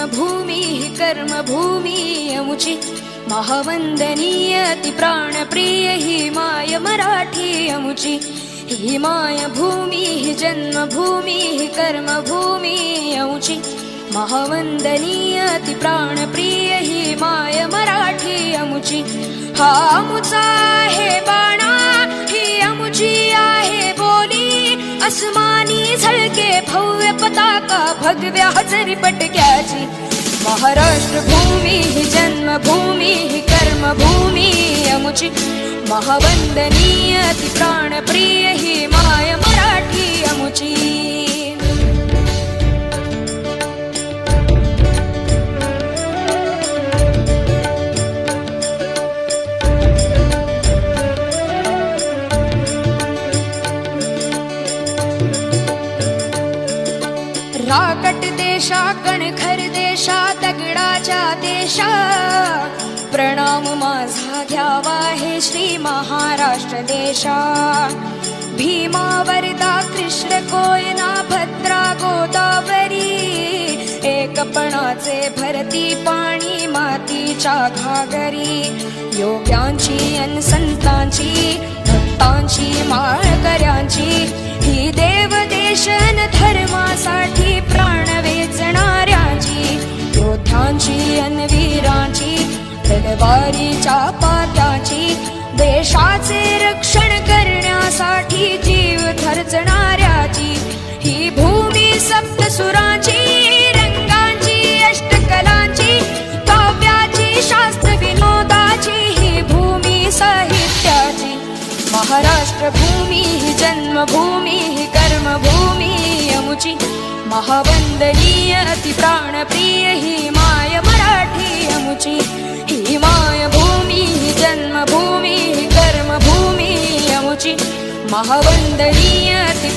जन्मभूमी कर्मभूमी अमुची महावंदनीय अति प्राणप्रिय ही माय मराठी अमुची ही माय भूमी ही जन्मभूमी ही कर्मभूमी अमुची महावंदनीय अति प्राणप्रिय ही माय मराठी अमुची हा अमुचा आहे बाणा ही अमुची आहे बोली अस्मानी झळके भव्य पताका भगव्या हजरी पटक्याची महाराष्ट्र भूमी ही जन्मभूमी ही कर्मभूमी अमुची महावंदनीय अति प्राणप्रिय ही माय मराठी अमुची राकट देशा कणखर देशा दगडाच्या देशा प्रणाम माझा घ्यावा हे श्री महाराष्ट्र देशा भीमा वरदा कृष्ण कोयना भद्रा गोदावरी एकपणाचे भरती पाणी मातीच्या घागरी योग्यांची अन संतांची भक्तांची माळकऱ्यांची ही देव देशन धर्मासाठी प्राण वेचणाऱ्यांची योद्ध्यांची अन वीरांची तलवारीच्या पात्याची देशाचे रक्षण करण्यासाठी जीव खर्चणाऱ्याची ही भूमी सप्तसुरांची रंगांची अष्टकलांची काव्याची शास्त्र विनोदाची ही भूमी साहित्याची महाराष्ट्र भूमी ही जन्मभूमी ही कर्मभूमी अमुची महावंदनीय अति प्राणप्रिय ही माय मराठी अमुची ही माय भूमी ही जन्मभूमी ही कर्मभूमी अमुची महावंदनीय अति